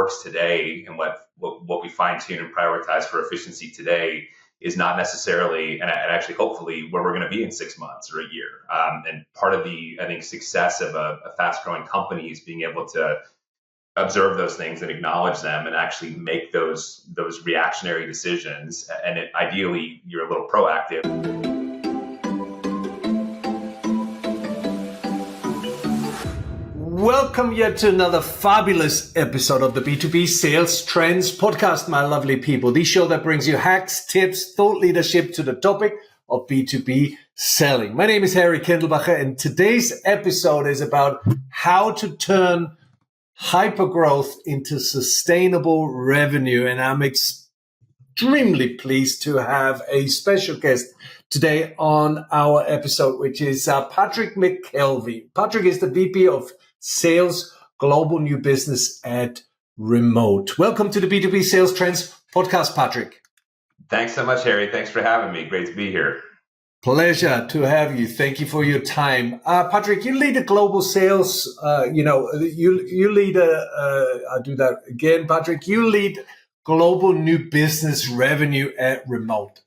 works today and what we fine tune and prioritize for efficiency today is not necessarily, and actually hopefully, where we're going to be in 6 months or a year. And part of the, I think, success of a fast growing company is being able to observe those things and acknowledge them and actually make those reactionary decisions. And ideally, you're a little proactive. Welcome yet to another fabulous episode of the B2B Sales Trends Podcast, my lovely people. The show that brings you hacks, tips, thought leadership to the topic of B2B selling. My name is Kendlbacher, and today's episode is about how to turn hypergrowth into sustainable revenue. And I'm extremely pleased to have a special guest today on our episode, which is Patrick MacKelvie. Patrick is the VP of Sales Global New Business at Remote. Welcome to the B2B Sales Trends Podcast, Patrick. Thanks so much, Harry. Thanks for having me. Great to be here. Pleasure to have you. Thank you for your time. Patrick, you lead a global sales, I'll do that again, Patrick. You lead global new business revenue at Remote,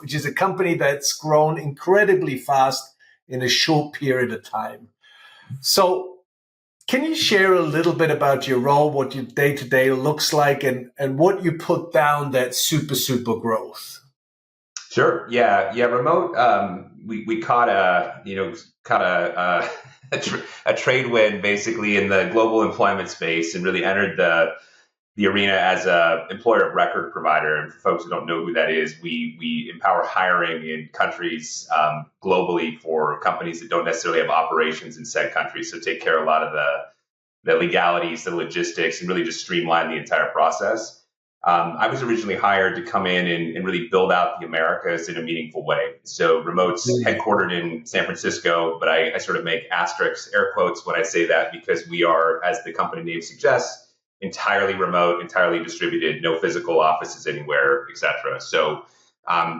which is a company that's grown incredibly fast in a short period of time. So can you share a little bit about your role, what your day-to-day looks like, and what you put down that super growth? Sure. Yeah. Remote. We caught a trade win basically in the global employment space and really entered the arena as a employer of record provider. And for folks who don't know who that is, we empower hiring in countries globally for companies that don't necessarily have operations in said countries. So take care of a lot of the legalities, the logistics, and really just streamline the entire process. I was originally hired to come in and really build out the Americas in a meaningful way. So Remote's headquartered in San Francisco, but I sort of make asterisks, air quotes, when I say that, because we are, as the company name suggests, entirely remote, entirely distributed, no physical offices anywhere, etc. So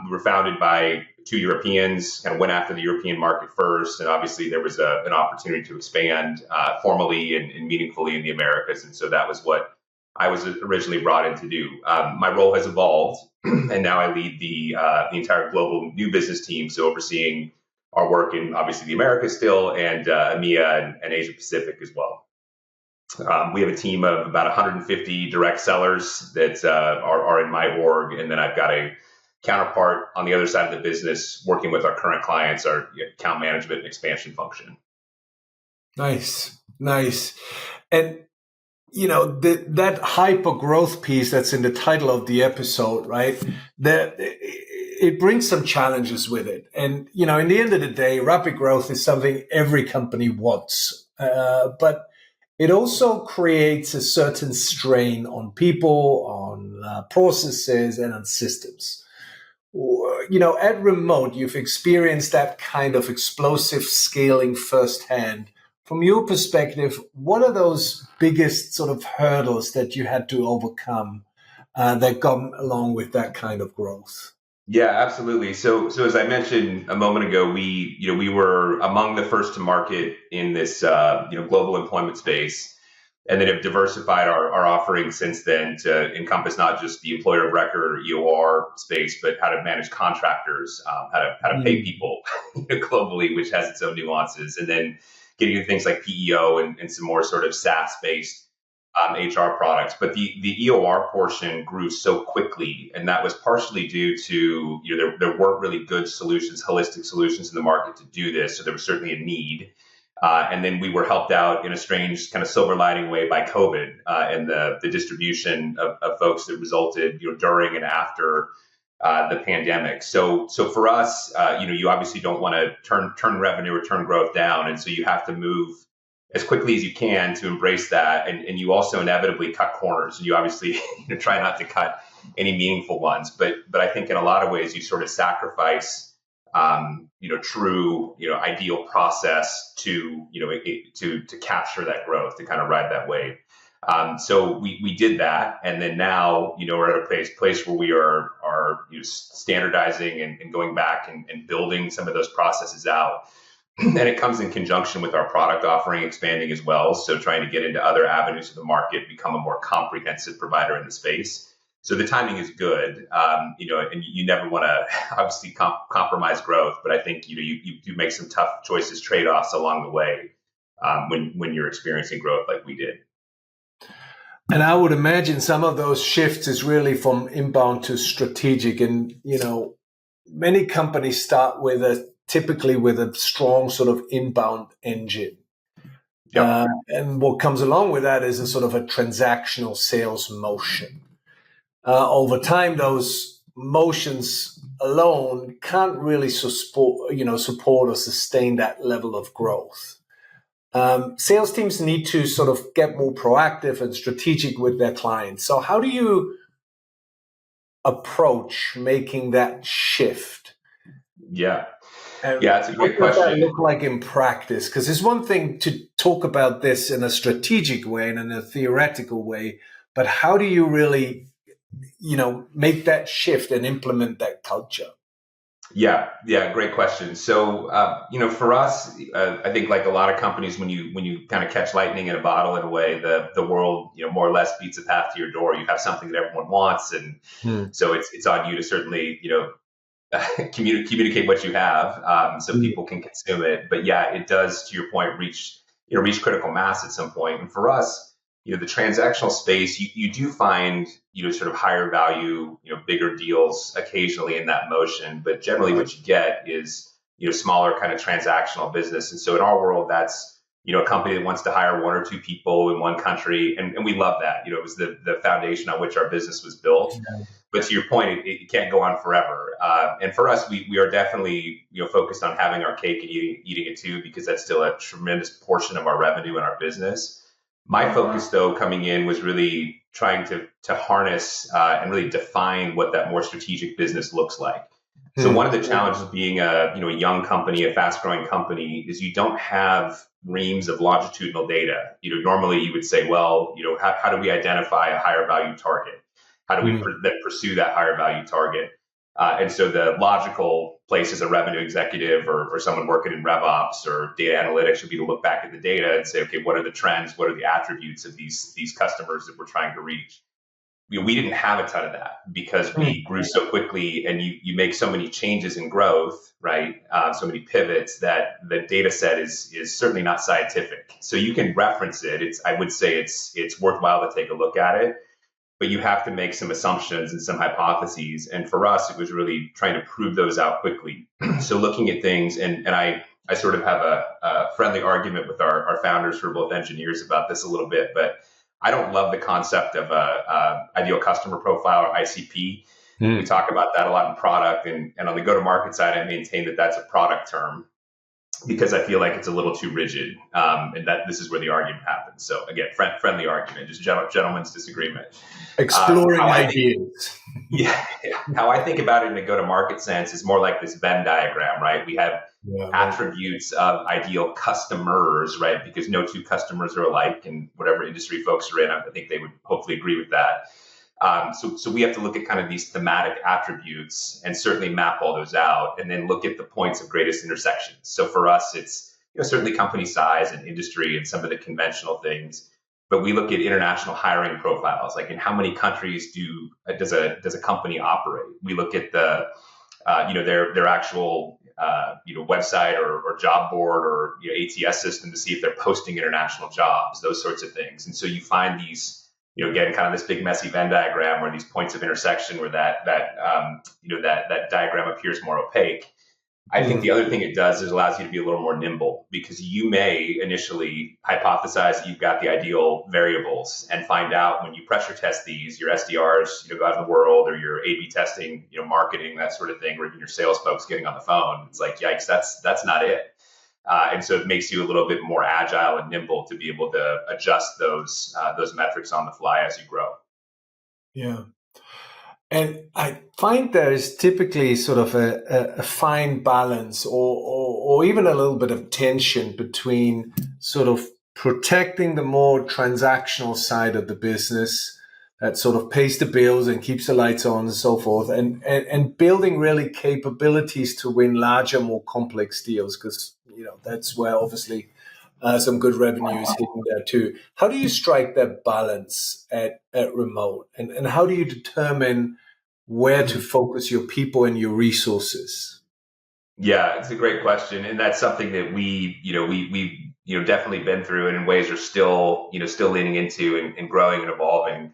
we were founded by two Europeans, kind of went after the European market first, and obviously there was an opportunity to expand formally and meaningfully in the Americas, and so that was what I was originally brought in to do. My role has evolved, and now I lead the entire global new business team, so overseeing our work in obviously the Americas still, and EMEA and Asia Pacific as well. We have a team of about 150 direct sellers that are in my org, and then I've got a counterpart on the other side of the business working with our current clients, our account management and expansion function. Nice. And that hyper growth piece that's in the title of the episode, right? That it brings some challenges with it. And, in the end of the day, rapid growth is something every company wants. But it also creates a certain strain on people, on processes, and on systems. At Remote, you've experienced that kind of explosive scaling firsthand. From your perspective, what are those biggest sort of hurdles that you had to overcome that come along with that kind of growth? Yeah, absolutely. So as I mentioned a moment ago, we were among the first to market in this global employment space, and then have diversified our offerings since then to encompass not just the employer of record or EOR space, but how to manage contractors, how to pay people globally, which has its own nuances, and then getting into things like PEO and some more sort of SaaS-based HR products. But the EOR portion grew so quickly, and that was partially due to there weren't really good solutions, holistic solutions in the market to do this. So there was certainly a need. And then we were helped out in a strange kind of silver lining way by COVID and the distribution of folks that resulted during and after the pandemic. So for us, you obviously don't want to turn revenue or turn growth down, and so you have to move as quickly as you can to embrace that, and you also inevitably cut corners. You obviously try not to cut any meaningful ones, but I think in a lot of ways you sort of sacrifice true ideal process to capture that growth, to kind of ride that wave. So we did that, and then now we're at a place where we are standardizing and going back and building some of those processes out. and it comes in conjunction with our product offering expanding as well. So trying to get into other avenues of the market, become a more comprehensive provider in the space. So the timing is good, and you never want to obviously compromise growth, but I think you do make some tough choices, trade-offs along the way when you're experiencing growth like we did. And I would imagine some of those shifts is really from inbound to strategic. And, many companies start typically with a strong sort of inbound engine. Yep. And what comes along with that is a sort of a transactional sales motion. Over time, those motions alone can't really support or sustain that level of growth. Sales teams need to sort of get more proactive and strategic with their clients. So how do you approach making that shift? Yeah. And it's a great what does question. that look like in practice? Because it's one thing to talk about this in a strategic way and in a theoretical way, but how do you really, make that shift and implement that culture? Yeah, great question. So, for us, I think like a lot of companies, when you kind of catch lightning in a bottle in a way, the world, more or less beats a path to your door. You have something that everyone wants, and so it's on you to certainly, communicate what you have, so people can consume it. But yeah, it does, to your point, reach critical mass at some point. And for us, the transactional space, you do find, sort of higher value, bigger deals occasionally in that motion. But generally what you get is, smaller kind of transactional business. And so in our world, that's, a company that wants to hire one or two people in one country. And we love that. It was the foundation on which our business was built. Yeah. But to your point, it can't go on forever. And for us, we are definitely, focused on having our cake and eating it too, because that's still a tremendous portion of our revenue and our business. My focus, though, coming in was really trying to harness and really define what that more strategic business looks like. So one of the challenges of being a young company, a fast-growing company, is you don't have reams of longitudinal data. Normally you would say, well, how do we identify a higher value target? How do we then pursue that higher value target? And so the logical place as a revenue executive or someone working in RevOps or data analytics would be to look back at the data and say, okay, what are the trends? What are the attributes of these customers that we're trying to reach? We didn't have a ton of that because we grew so quickly, and you make so many changes in growth, right? So many pivots that the data set is certainly not scientific. So you can reference it. I would say it's worthwhile to take a look at it, but you have to make some assumptions and some hypotheses. And for us, it was really trying to prove those out quickly. So looking at things, and I sort of have a friendly argument with our founders who are both engineers about this a little bit, but I don't love the concept of a ideal customer profile or ICP. We talk about that a lot in product, and on the go-to-market side, I maintain that that's a product term because I feel like it's a little too rigid, and that this is where the argument happens. So again, friendly argument, just gentleman's disagreement. Exploring ideas. How I think about it in a go-to-market sense is more like this Venn diagram, right? We have attributes of ideal customers, right? Because no two customers are alike, and whatever industry folks are in, I think they would hopefully agree with that. So we have to look at kind of these thematic attributes and certainly map all those out, and then look at the points of greatest intersections. So for us, it's certainly company size and industry and some of the conventional things, but we look at international hiring profiles, like in how many countries does a company operate. We look at the their actual website or job board or ATS system to see if they're posting international jobs, those sorts of things. And so you find these. Again, kind of this big messy Venn diagram where these points of intersection where that diagram appears more opaque. I think the other thing it does is allows you to be a little more nimble, because you may initially hypothesize that you've got the ideal variables and find out when you pressure test these, your SDRs, go out in the world, or your A/B testing, marketing, that sort of thing, or even your sales folks getting on the phone. It's like, yikes, that's not it. And so it makes you a little bit more agile and nimble to be able to adjust those metrics on the fly as you grow. Yeah. And I find there is typically sort of a fine balance or even a little bit of tension between sort of protecting the more transactional side of the business that sort of pays the bills and keeps the lights on and so forth, and building really capabilities to win larger, more complex deals. Because, that's where obviously some good revenue is hidden there too. How do you strike that balance at remote, and how do you determine where to focus your people and your resources? Yeah, it's a great question, and that's something that we definitely been through, and in ways are still leaning into and growing and evolving.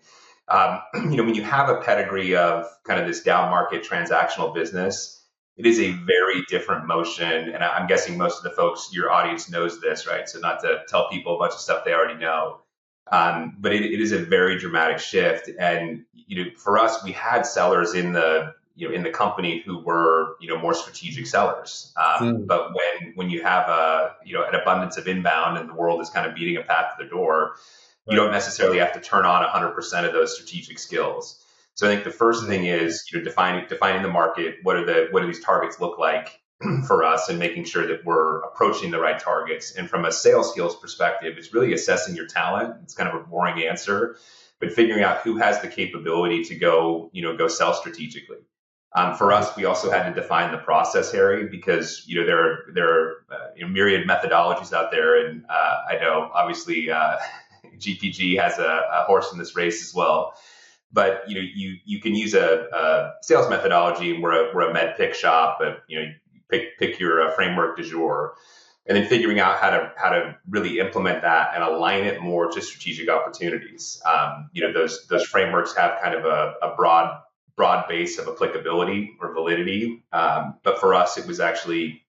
When you have a pedigree of kind of this down market transactional business, it is a very different motion, and I'm guessing most of the folks, your audience, knows this, right? So not to tell people a bunch of stuff they already know, but it is a very dramatic shift, and for us, we had sellers in the company who were more strategic sellers. Mm. But when you have an abundance of inbound and the world is kind of beating a path to the door, you Right. don't necessarily have to turn on 100% of those strategic skills. So I think the first thing is defining the market. What do these targets look like for us, and making sure that we're approaching the right targets. And from a sales skills perspective, it's really assessing your talent. It's kind of a boring answer, but figuring out who has the capability to go sell strategically. For us, we also had to define the process, Harry, because there are myriad methodologies out there, and I know obviously GPG has a horse in this race as well. But you can use a sales methodology, and we're a med pick shop, but pick your framework du jour, and then figuring out how to really implement that and align it more to strategic opportunities. Those frameworks have kind of a broad base of applicability or validity, but for us, it was actually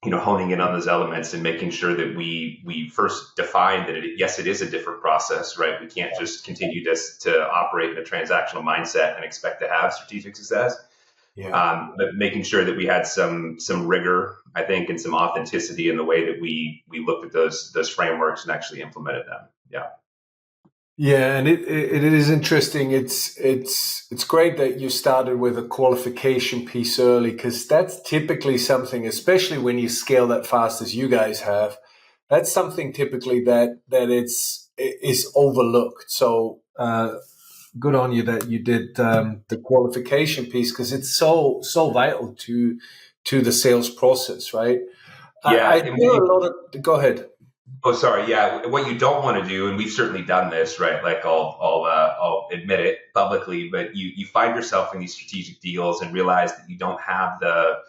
honing in on those elements and making sure that we first define that it is a different process, right? We can't just continue to operate in a transactional mindset and expect to have strategic success. Yeah. But making sure that we had some rigor, I think, and some authenticity in the way that we looked at those frameworks and actually implemented them. Yeah. Yeah, and it is interesting. It's great that you started with a qualification piece early, because that's typically something, especially when you scale that fast as you guys have, that's something typically that is overlooked. So good on you that you did the qualification piece, because it's so vital to the sales process, right? Yeah. I And hear a lot of. Go ahead. oh, sorry. Yeah. What you don't want to do, and we've certainly done this, right? Like I'll admit it publicly, but you find yourself in these strategic deals and realize that you don't have the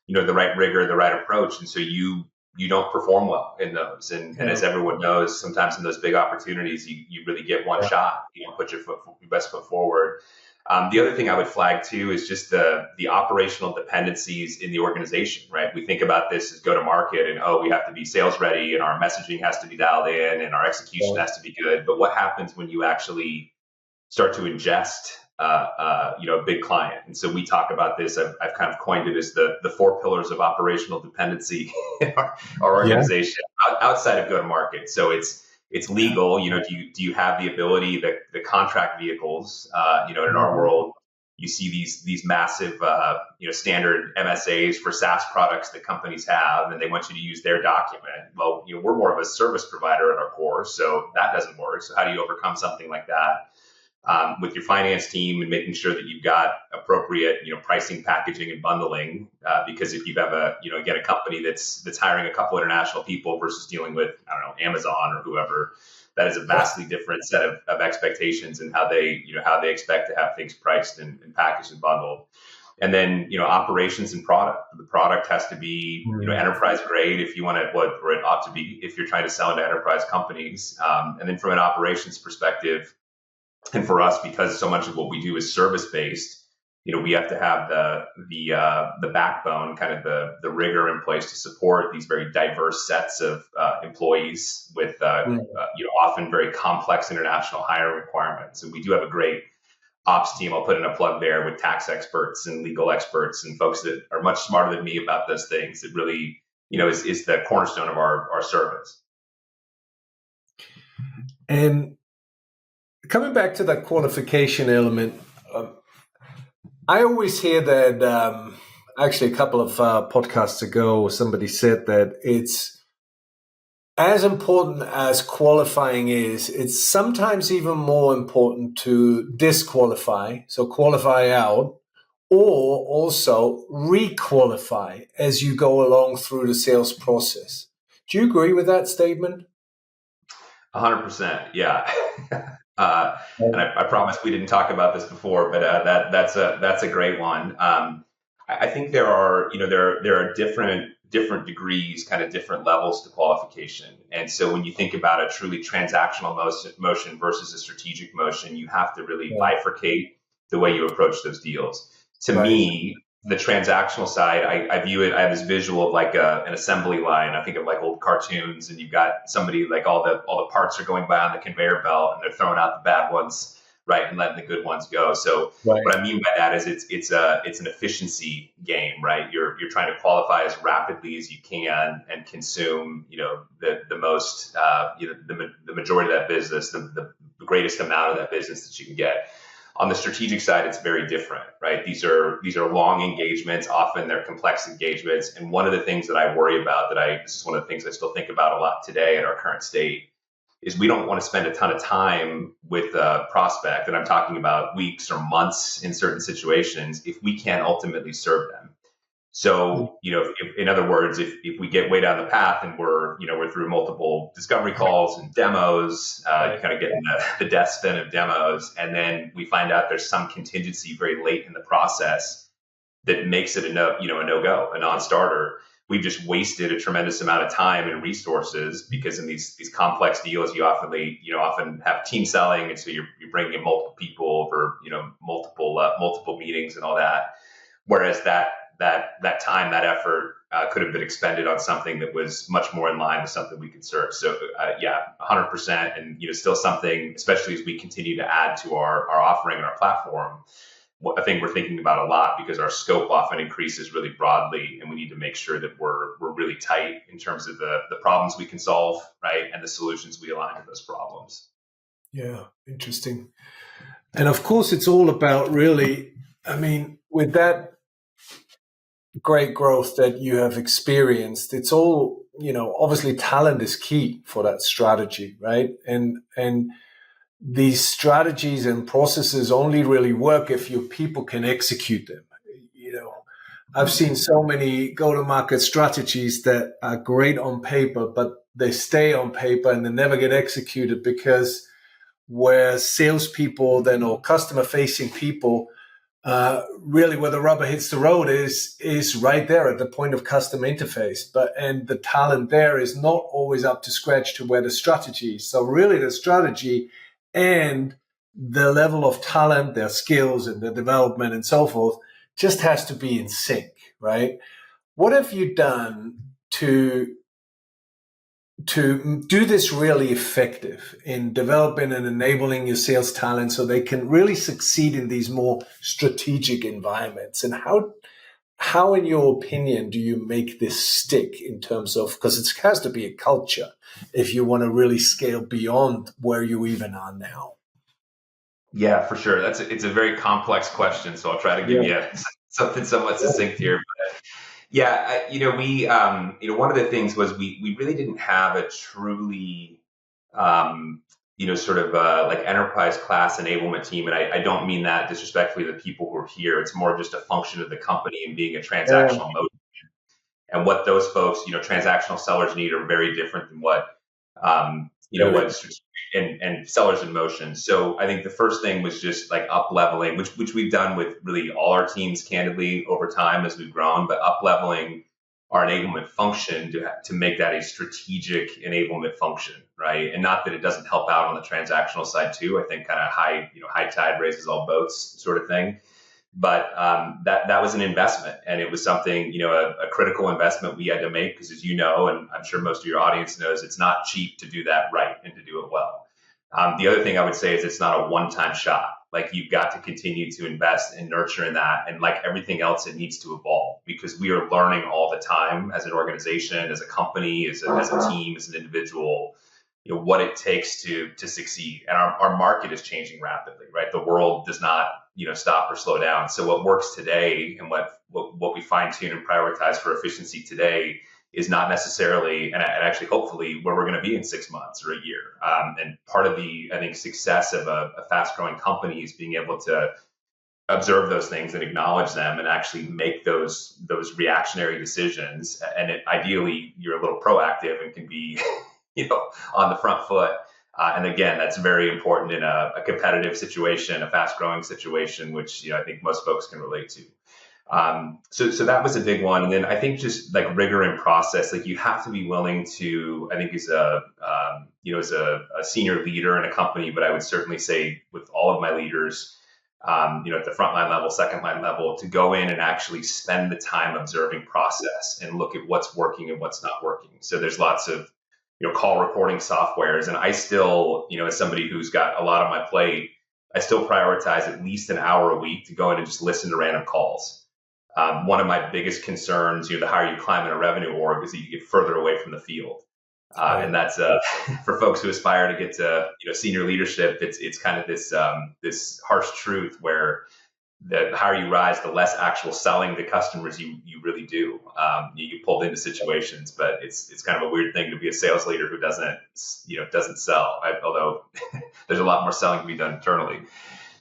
right rigor, the right approach. And so you don't perform well in those. And Yeah. as everyone knows, sometimes in those big opportunities, you really get one shot, put your best foot forward. The other thing I would flag too is just the operational dependencies in the organization, right? We think about this as go to market, and we have to be sales ready, and our messaging has to be dialed in, and our execution has to be good. But what happens when you actually start to ingest a big client? And so we talk about this. I've kind of coined it as the four pillars of operational dependency in our Yeah. organization outside of go to market. So it's legal. Do you have the ability, the contract vehicles? In our world, you see these massive standard MSAs for SaaS products that companies have, and they want you to use their document. Well, we're more of a service provider at our core, so that doesn't work. So how do you overcome something like that? With your finance team, and making sure that you've got appropriate, pricing, packaging, and bundling. Because if you have a company that's hiring a couple international people versus dealing with, I don't know, Amazon or whoever, that is a vastly different set of expectations and how they expect to have things priced and packaged and bundled. And then, operations and product. The product has to be, enterprise grade if you want it, or it ought to be if you're trying to sell into enterprise companies. And then from an operations perspective, and for us, because so much of what we do is service based, we have to have the backbone, kind of the rigor in place to support these very diverse sets of employees with often very complex international hiring requirements. And we do have a great ops team. I'll put in a plug there with tax experts and legal experts and folks that are much smarter than me about those things. That really is the cornerstone of our service. And coming back to that qualification element, I always hear that, actually a couple of podcasts ago, somebody said that it's as important as qualifying is, it's sometimes even more important to disqualify, so qualify out, or also re-qualify as you go along through the sales process. Do you agree with that statement? 100%. Yeah. And I promise we didn't talk about this before, but that's a great one. I think there are, there are different degrees, kind of different levels to qualification. And so when you think about a truly transactional motion versus a strategic motion, you have to really bifurcate the way you approach those deals. To me, the transactional side, I view it, I have this visual of like an assembly line. I think of like old cartoons, and you've got somebody like all the parts are going by on the conveyor belt, and they're throwing out the bad ones, right, and letting the good ones go. So what I mean by that is it's an efficiency game, right? You're trying to qualify as rapidly as you can and consume, the most, the majority of that business, the greatest amount of that business that you can get. On the strategic side, it's very different, right? These are long engagements. Often they're complex engagements. And one of the things that I worry about, this is one of the things I still think about a lot today at our current state, is we don't want to spend a ton of time with a prospect, and I'm talking about weeks or months in certain situations, if we can't ultimately serve them. So, in other words, if we get way down the path and we're through multiple discovery calls and demos, kind of getting the death spin of demos, and then we find out there's some contingency very late in the process that makes it a no-go, a non-starter. We've just wasted a tremendous amount of time and resources, because in these complex deals, you often have team selling, and so you're bringing in multiple people over multiple meetings and all that. Whereas that time, that effort could have been expended on something that was much more in line with something we could serve. So 100%, and still something, especially as we continue to add to our offering and our platform. I think we're thinking about a lot, because our scope often increases really broadly, and we need to make sure that we're really tight in terms of the problems we can solve, right, and the solutions we align to those problems. Yeah, interesting. And of course, it's all about really, with that great growth that you have experienced, it's all, obviously talent is key for that strategy, right? And these strategies and processes only really work if your people can execute them. I've seen so many go-to-market strategies that are great on paper, but they stay on paper and they never get executed, because where salespeople then, or customer-facing people, really where the rubber hits the road is right there at the point of customer interface. And the talent there is not always up to scratch to where the strategy is. So really the strategy and the level of talent, their skills and their development and so forth, just has to be in sync, right? What have you done to do this really effective in developing and enabling your sales talent so they can really succeed in these more strategic environments? And how, in your opinion, do you make this stick in terms of, because it has to be a culture if you want to really scale beyond where you even are now? Yeah, for sure. It's a very complex question, so I'll try to give you something somewhat succinct here. But yeah, we, one of the things was we really didn't have a truly, sort of like enterprise class enablement team. And I don't mean that disrespectfully to the people who are here. It's more just a function of the company and being a transactional mode. And what those folks, transactional sellers need are very different than what, what and sellers in motion. So I think the first thing was just like up leveling, which we've done with really all our teams candidly over time as we've grown, but up leveling our enablement function to make that a strategic enablement function, right? And not that it doesn't help out on the transactional side too. I think kind of high tide raises all boats sort of thing. But that was an investment, and it was something, a critical investment we had to make, because as you know, and I'm sure most of your audience knows, it's not cheap to do that right and to do it well. The other thing I would say is it's not a one-time shot. Like, you've got to continue to invest and nurture in that. And like everything else, it needs to evolve, because we are learning all the time as an organization, as a company, as a team, as an individual, what it takes to succeed. And our market is changing rapidly, right? The world does not, stop or slow down. So what works today and what we fine tune and prioritize for efficiency today is not necessarily, and actually hopefully, where we're going to be in 6 months or a year. And part of the, I think, success of a fast growing company is being able to observe those things and acknowledge them and actually make those reactionary decisions. And ideally, you're a little proactive and can be, on the front foot. And again, that's very important in a competitive situation, a fast growing situation, which, I think most folks can relate to. So that was a big one. And then I think just like rigor and process, like you have to be willing to, I think as a senior leader in a company, but I would certainly say with all of my leaders, at the frontline level, second line level, to go in and actually spend the time observing process and look at what's working and what's not working. So there's lots of, call recording softwares. And I still, as somebody who's got a lot on my plate, I still prioritize at least an hour a week to go in and just listen to random calls. One of my biggest concerns, the higher you climb in a revenue org, is that you get further away from the field. And that's for folks who aspire to get to senior leadership. It's kind of this harsh truth where the higher you rise, the less actual selling to customers you really do. You get pulled into situations, but it's kind of a weird thing to be a sales leader who doesn't sell. Although there's a lot more selling to be done internally.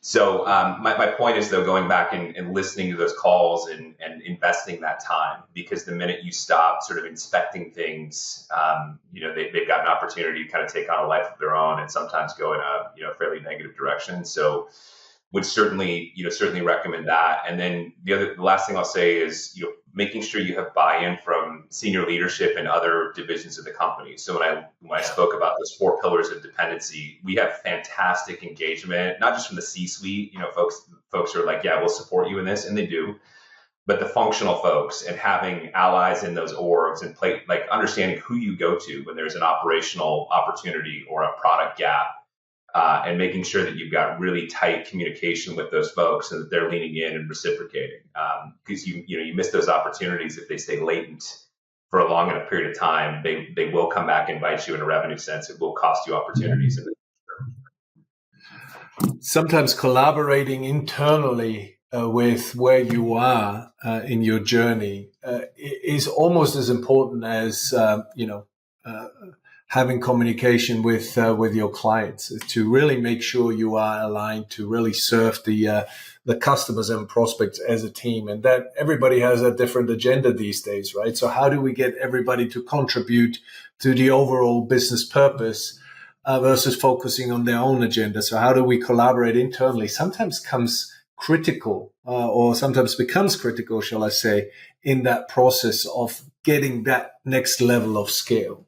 So my point is, though, going back and listening to those calls and investing that time, because the minute you stop sort of inspecting things, they've got an opportunity to kind of take on a life of their own and sometimes go in a fairly negative direction. So would certainly recommend that. And then the last thing I'll say is, making sure you have buy-in from senior leadership and other divisions of the company. So when I spoke about those 4 pillars of dependency, we have fantastic engagement, not just from the C-suite. Folks are like, yeah, we'll support you in this, and they do. But the functional folks and having allies in those orgs and understanding who you go to when there's an operational opportunity or a product gap. And making sure that you've got really tight communication with those folks and that they're leaning in and reciprocating. Because you miss those opportunities if they stay latent for a long enough period of time. They will come back and bite you in a revenue sense. It will cost you opportunities in the future. Sometimes collaborating internally with where you are in your journey is almost as important as having communication with your clients, to really make sure you are aligned to really serve the customers and prospects as a team. And that everybody has a different agenda these days, right? So how do we get everybody to contribute to the overall business purpose versus focusing on their own agenda? So how do we collaborate internally? Sometimes comes critical or sometimes becomes critical, shall I say, in that process of getting that next level of scale.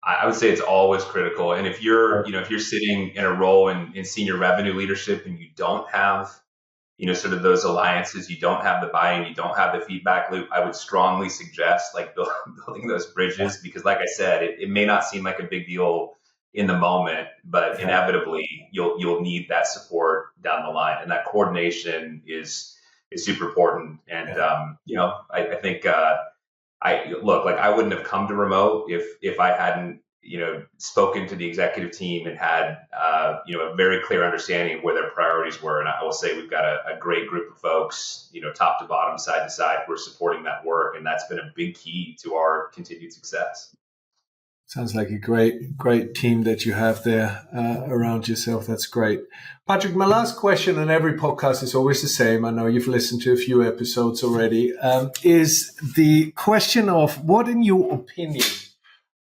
I would say it's always critical. And if you're sitting in a role in senior revenue leadership and you don't have, sort of those alliances, you don't have the buy-in, you don't have the feedback loop, I would strongly suggest building those bridges, because like I said, it may not seem like a big deal in the moment, but inevitably you'll need that support down the line. And that coordination is super important. And, I think, I wouldn't have come to remote if I hadn't, spoken to the executive team and had, a very clear understanding of where their priorities were. And I will say we've got a great group of folks, top to bottom, side to side, who are supporting that work. And that's been a big key to our continued success. Sounds like a great team that you have there around yourself. That's great. Patrick, my last question on every podcast is always the same. I know you've listened to a few episodes already. Is the question of what, in your opinion,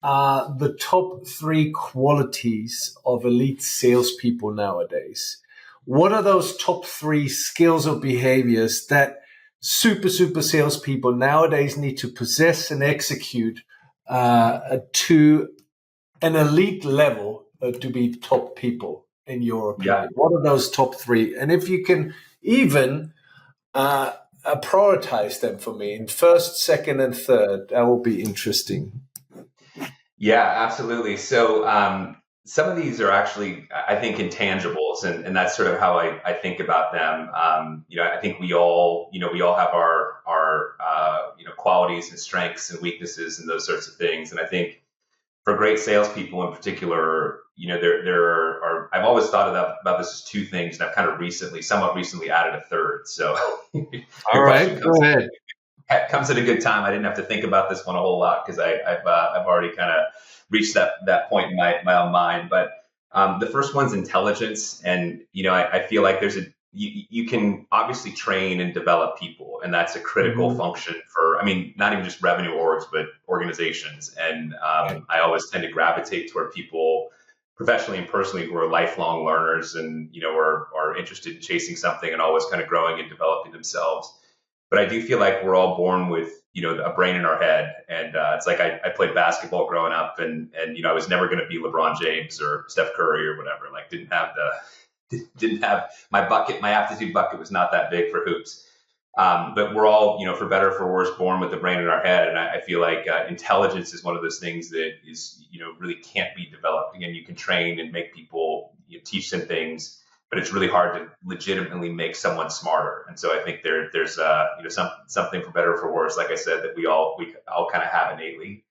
are the top 3 qualities of elite salespeople nowadays? What are those top 3 skills or behaviors that super salespeople nowadays need to possess and execute to an elite level to be top people, in your opinion? Yeah. What are those top 3? And if you can even prioritize them for me in first, second, and third, that will be interesting. Yeah, absolutely. So some of these are actually, I think, intangibles, and that's sort of how I think about them. I think we all have our qualities and strengths and weaknesses and those sorts of things. And I think for great salespeople in particular, there are, I've always thought about this as 2 things, and I've kind of somewhat recently added a third. So all right, go ahead. Comes at a good time. I didn't have to think about this one a whole lot because I've already kind of reached that point in my own mind. But the first one's intelligence, and I feel like there's you can obviously train and develop people, and that's a critical function for, I mean, not even just revenue orgs, but organizations. And I always tend to gravitate toward people professionally and personally who are lifelong learners and, are interested in chasing something and always kind of growing and developing themselves. But I do feel like we're all born with, a brain in our head. And it's like I played basketball growing up and, I was never going to be LeBron James or Steph Curry or whatever. Like didn't have my aptitude bucket was not that big for hoops. But we're all, for better or for worse, born with the brain in our head. And I feel like intelligence is one of those things that is, really can't be developed. Again, you can train and make people, teach them things, but it's really hard to legitimately make someone smarter. And so I think there's something for better or for worse, like I said, that we all kind of have innately.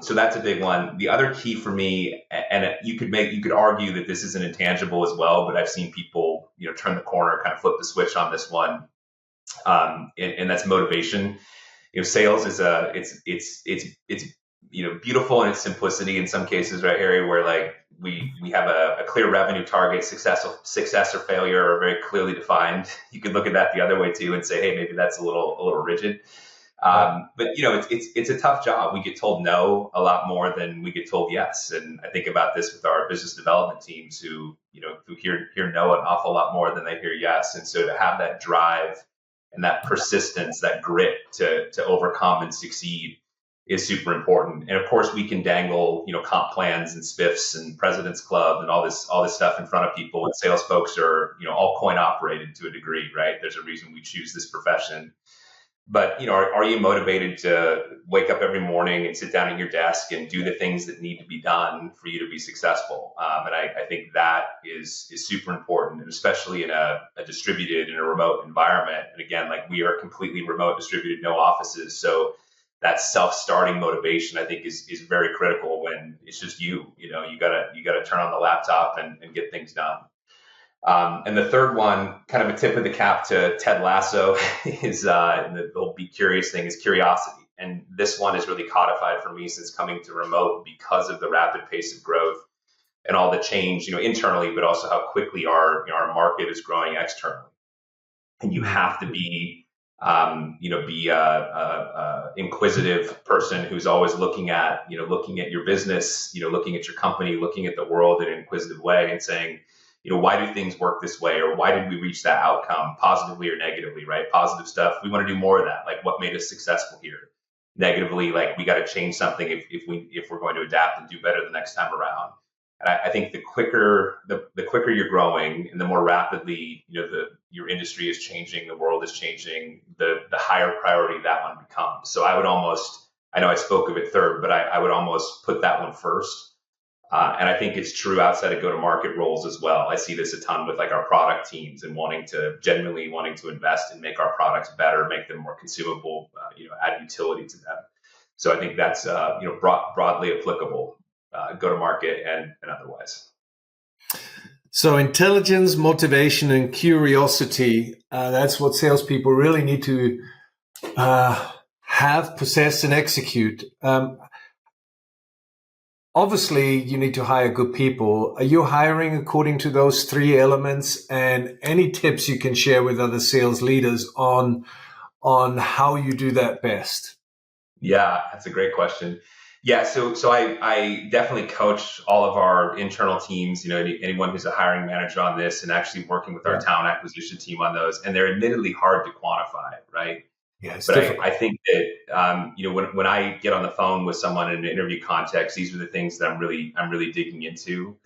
So that's a big one. The other key for me, and you could argue that this is an intangible as well, but I've seen people, turn the corner, kind of flip the switch on this one. And that's motivation. Sales is it's beautiful in its simplicity in some cases, right, Harry, where like we have a clear revenue target, success or failure are very clearly defined. You could look at that the other way too and say, hey, maybe that's a little rigid. But it's a tough job. We get told no a lot more than we get told yes. And I think about this with our business development teams who hear no an awful lot more than they hear yes. And so to have that drive and that persistence, that grit to overcome and succeed is super important. And of course we can dangle, comp plans and spiffs and President's Club and all this stuff in front of people. And sales folks are, all coin operated to a degree, right? There's a reason we choose this profession. But, are you motivated to wake up every morning and sit down at your desk and do the things that need to be done for you to be successful? And I think that is super important, and especially in a distributed and a remote environment. And again, like we are completely remote, distributed, no offices. So that self-starting motivation, I think, is very critical when it's just you. You gotta turn on the laptop and get things done. And the third one, kind of a tip of the cap to Ted Lasso, is the be curious thing is curiosity. And this one is really codified for me since coming to remote because of the rapid pace of growth and all the change, internally, but also how quickly our market is growing externally. And you have to be, inquisitive person who's always looking at your business, looking at your company, looking at the world in an inquisitive way and saying, why do things work this way? Or why did we reach that outcome positively or negatively, right? Positive stuff, we want to do more of that. Like what made us successful here? Negatively, like we got to change something if we're going to adapt and do better the next time around. And I think the quicker you're growing and the more rapidly, your industry is changing, the world is changing, the higher priority that one becomes. So I know I spoke of it third, but I would almost put that one first. And I think it's true outside of go-to-market roles as well. I see this a ton with like our product teams and genuinely wanting to invest and make our products better, make them more consumable, add utility to them. So I think that's, broadly applicable, go-to-market and otherwise. So intelligence, motivation, and curiosity, that's what salespeople really need to have, possess, and execute. Obviously, you need to hire good people. Are you hiring according to those three elements? And any tips you can share with other sales leaders on how you do that best? Yeah, that's a great question. Yeah, so I definitely coach all of our internal teams, anyone who's a hiring manager on this, and actually working with our talent acquisition team on those. And they're admittedly hard to quantify, right? Yeah, but I think that when I get on the phone with someone in an interview context, these are the things that I'm really digging into,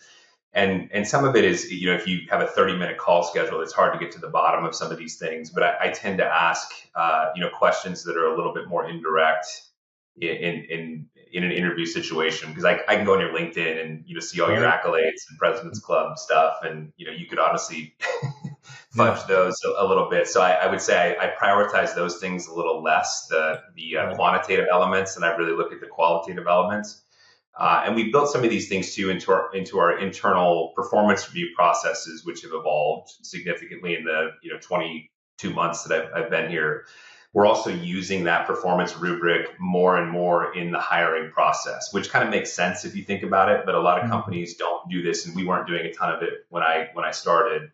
and some of it is if you have a 30-minute call schedule, it's hard to get to the bottom of some of these things. But I tend to ask questions that are a little bit more indirect in an interview situation, because I can go on your LinkedIn and see all your accolades and President's Club stuff, and you could honestly fudge those a little bit. So I would say I prioritize those things a little less, the quantitative elements, and I really look at the qualitative elements. And we built some of these things too into our internal performance review processes, which have evolved significantly in the 22 months that I've been here. We're also using that performance rubric more and more in the hiring process, which kind of makes sense if you think about it. But a lot of companies don't do this, and we weren't doing a ton of it when I started.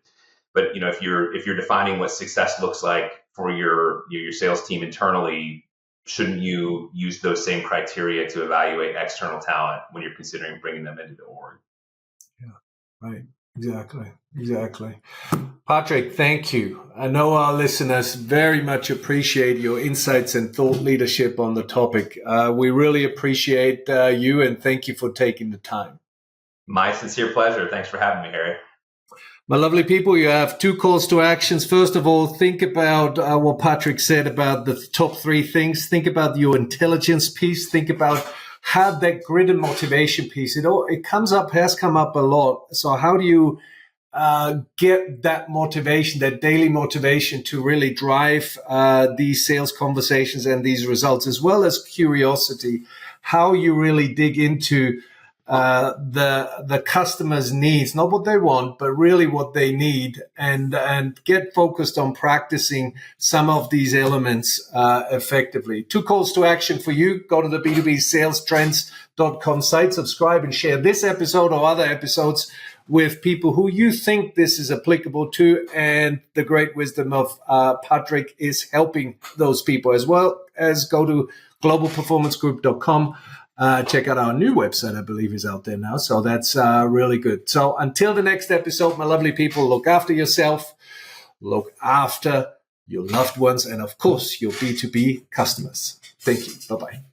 But if you're defining what success looks like for your sales team internally, shouldn't you use those same criteria to evaluate external talent when you're considering bringing them into the org? Yeah, right. Exactly. Patrick, thank you. I know our listeners very much appreciate your insights and thought leadership on the topic. We really appreciate you, and thank you for taking the time. My sincere pleasure. Thanks for having me, Harry. My lovely people, you have 2 calls to actions. First of all, think about what Patrick said about the top 3 things. Think about your intelligence piece. Think about have that grit and motivation piece. It has come up a lot. So how do you get that motivation, that daily motivation to really drive these sales conversations and these results, as well as curiosity, how you really dig into the customer's needs, not what they want, but really what they need, and get focused on practicing some of these elements effectively. 2 calls to action for you. Go to the b2bsalestrends.com site, subscribe and share this episode or other episodes with people who you think this is applicable to, and the great wisdom of Patrick is helping those people, as well as go to globalperformancegroup.com. Check out our new website, I believe is out there now. So that's really good. So until the next episode, my lovely people, look after yourself, look after your loved ones, and of course, your B2B customers. Thank you. Bye-bye.